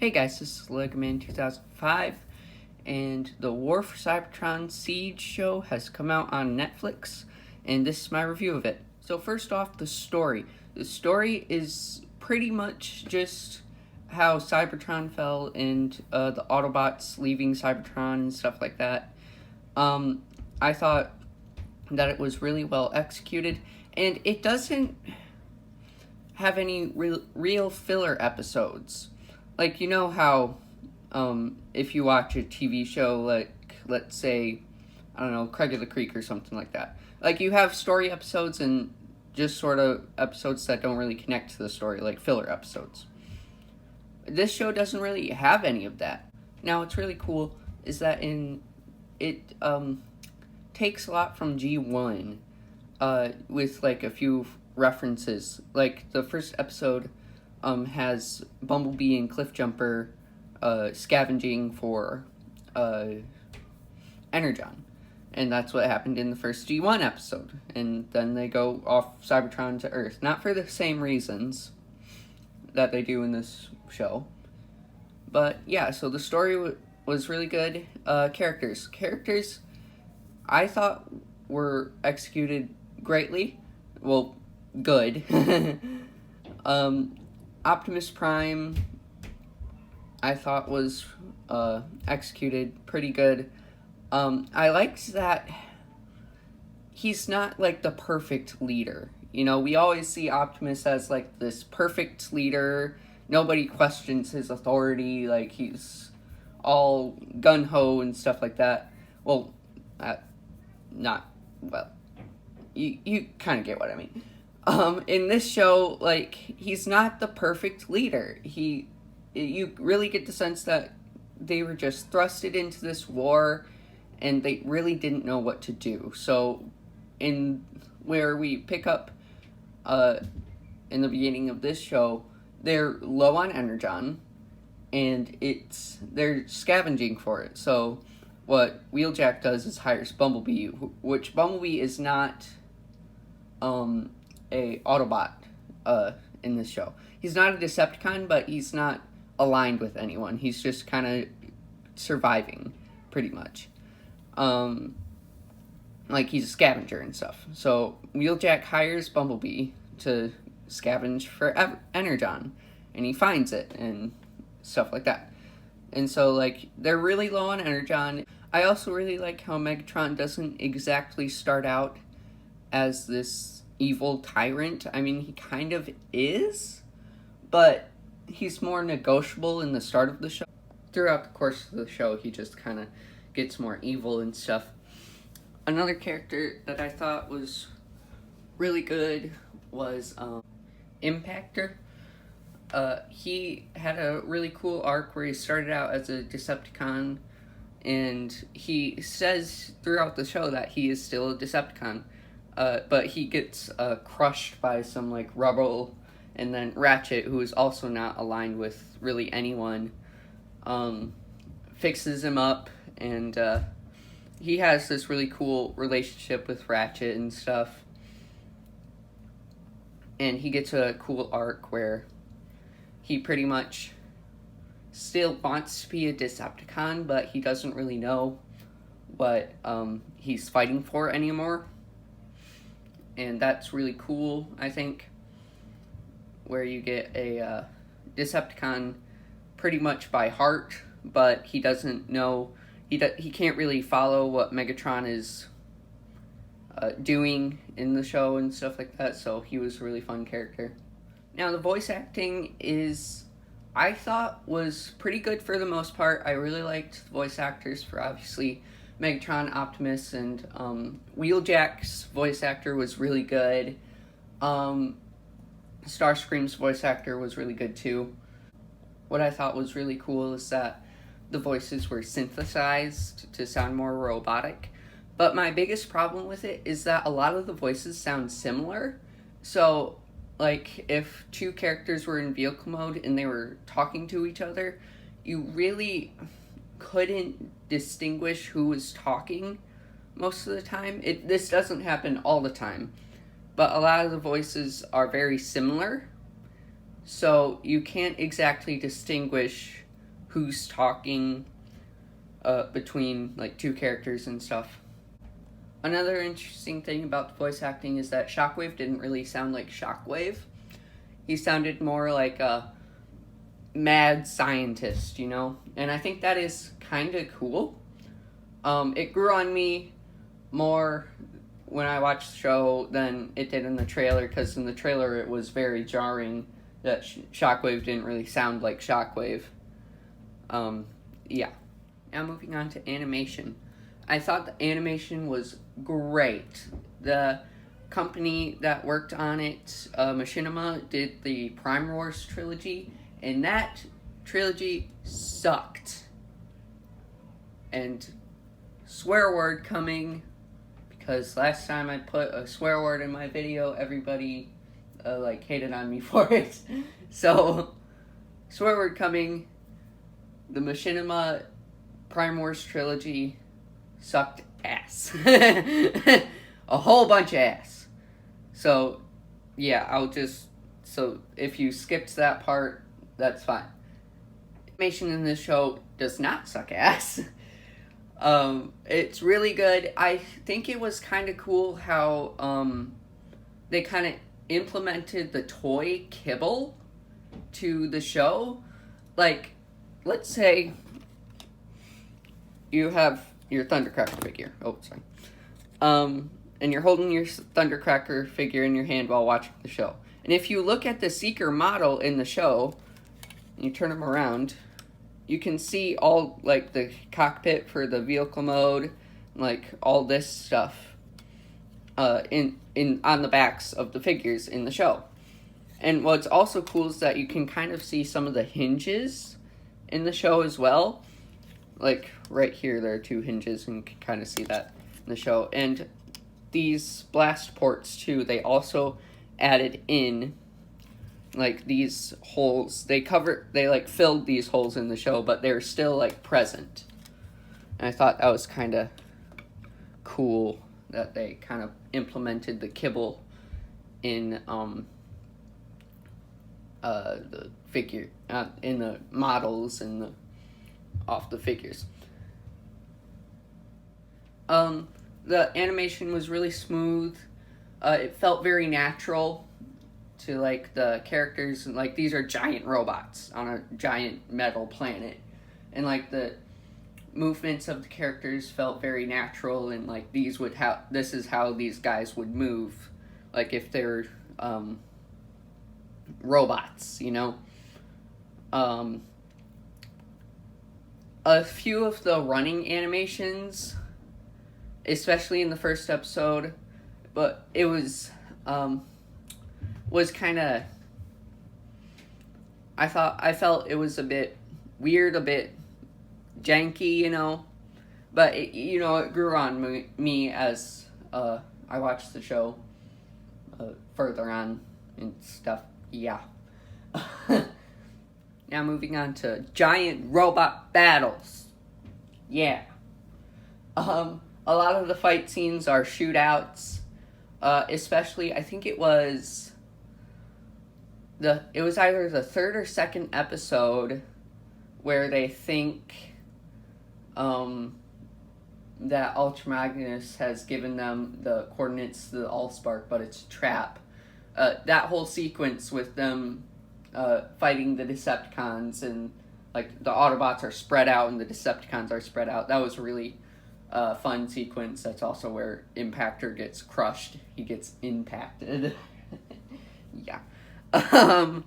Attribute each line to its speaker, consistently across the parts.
Speaker 1: Hey guys, this is Legoman 2005, and the War for Cybertron Siege show has come out on Netflix, and this is my review of it. So first off, the story. The story is pretty much just how Cybertron fell and the Autobots leaving Cybertron and stuff like that. I thought that it was really well executed, and it doesn't have any real filler episodes. Like, you know how if you watch a TV show, like, let's say, I don't know, Craig of the Creek or something like that. Like, you have story episodes and just sort of episodes that don't really connect to the story, like filler episodes. This show doesn't really have any of that. Now, what's really cool is that it takes a lot from G1 with, like, a few references. Like, the first episode has Bumblebee and Cliffjumper scavenging for Energon. And that's what happened in the first G1 episode. And then they go off Cybertron to Earth. Not for the same reasons that they do in this show. But yeah, so the story was really good. Characters, I thought were executed greatly. Well, good. Optimus Prime, I thought was executed pretty good. I liked that he's not like the perfect leader. You know, we always see Optimus as like this perfect leader. Nobody questions his authority. Like, he's all gung-ho and stuff like that. Well, you kind of get what I mean. In this show, like, he's not the perfect leader. You really get the sense that they were just thrusted into this war, and they really didn't know what to do. So, in where we pick up, in the beginning of this show, they're low on Energon, and they're scavenging for it. So, what Wheeljack does is hires Bumblebee, which Bumblebee is not, a Autobot in this show. He's not a Decepticon, but he's not aligned with anyone. He's just kind of surviving, pretty much. Like, he's a scavenger and stuff. So Wheeljack hires Bumblebee to scavenge for Energon, and he finds it and stuff like that. And so, like, they're really low on Energon. I also really like how Megatron doesn't exactly start out as this evil tyrant. I mean, he kind of is, but he's more negotiable in the start of the show. Throughout the course of the show, he just kind of gets more evil and stuff. Another character that I thought was really good was Impactor. He had a really cool arc where he started out as a Decepticon, and he says throughout the show that he is still a Decepticon. But he gets crushed by some, like, rubble, and then Ratchet, who is also not aligned with really anyone, fixes him up, and he has this really cool relationship with Ratchet and stuff. And he gets a cool arc where he pretty much still wants to be a Decepticon, but he doesn't really know what he's fighting for anymore. And that's really cool, I think, where you get a Decepticon pretty much by heart, but he doesn't know, he can't really follow what Megatron is doing in the show and stuff like that, so he was a really fun character. Now, the voice acting I thought was pretty good for the most part. I really liked the voice actors for, obviously, Megatron, Optimus, and Wheeljack's voice actor was really good. Starscream's voice actor was really good too. What I thought was really cool is that the voices were synthesized to sound more robotic. But my biggest problem with it is that a lot of the voices sound similar. So, like, if two characters were in vehicle mode and they were talking to each other, you really couldn't distinguish who was talking most of the time. This doesn't happen all the time, but a lot of the voices are very similar, so you can't exactly distinguish who's talking between like two characters and stuff. Another interesting thing about the voice acting is that Shockwave didn't really sound like Shockwave. He sounded more like a mad scientist, you know? And I think that is kind of cool. It grew on me more when I watched the show than it did in the trailer, because in the trailer it was very jarring that Shockwave didn't really sound like Shockwave. Yeah. Now moving on to animation. I thought the animation was great. The company that worked on it, Machinima, did the Prime Wars trilogy, and that trilogy sucked. And swear word coming, because last time I put a swear word in my video, everybody hated on me for it. So, swear word coming, the Machinima Prime Wars trilogy sucked ass. A whole bunch of ass. So, yeah, so if you skipped that part, that's fine. Animation in this show does not suck ass. It's really good. I think it was kind of cool how, they kind of implemented the toy kibble to the show. Like, let's say you have your Thundercracker figure. Oh, sorry. And you're holding your Thundercracker figure in your hand while watching the show. And if you look at the Seeker model in the show, and you turn him around, you can see all, like, the cockpit for the vehicle mode, like, all this stuff, on the backs of the figures in the show. And what's also cool is that you can kind of see some of the hinges in the show as well. Like, right here, there are two hinges, and you can kind of see that in the show. And these blast ports, too, they also added in, like, these holes. They filled these holes in the show, but they're still, like, present. And I thought that was kind of cool that they kind of implemented the kibble in, the figure, in the models and off the figures. The animation was really smooth. It felt very natural to, like, the characters, and, like, these are giant robots on a giant metal planet, and, like, the movements of the characters felt very natural, and, like, this is how these guys would move, like, if they're robots, you know. A few of the running animations, especially in the first episode, but it was kind of, I felt it was a bit weird, a bit janky, you know, but it grew on me as I watched the show further on and stuff. Yeah. Now moving on to giant robot battles. Yeah. A lot of the fight scenes are shootouts. Especially, I think it was either the third or second episode where they think that Ultra Magnus has given them the coordinates to the Allspark, but it's a trap. That whole sequence with them fighting the Decepticons, and, like, the Autobots are spread out and the Decepticons are spread out. That was a really fun sequence. That's also where Impactor gets crushed. He gets impacted. Yeah. In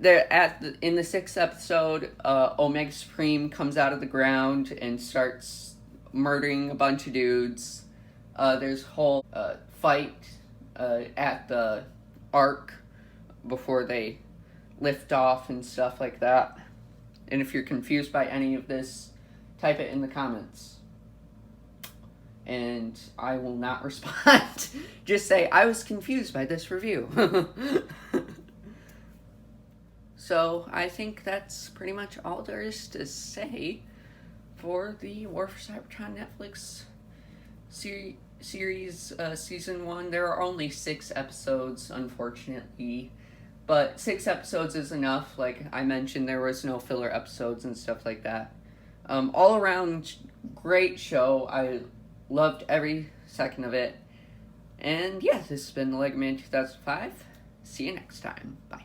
Speaker 1: the 6th episode, Omega Supreme comes out of the ground and starts murdering a bunch of dudes. There's a whole fight at the Ark before they lift off and stuff like that. And if you're confused by any of this, type it in the comments. And I will not respond. Just say, I was confused by this review. So, I think that's pretty much all there is to say for the War for Cybertron Netflix series Season 1. There are only 6 episodes, unfortunately. but 6 episodes is enough. Like I mentioned, there was no filler episodes and stuff like that. All around great show. I loved every second of it. And yeah, this has been The Lego Man 2005. See you next time. Bye.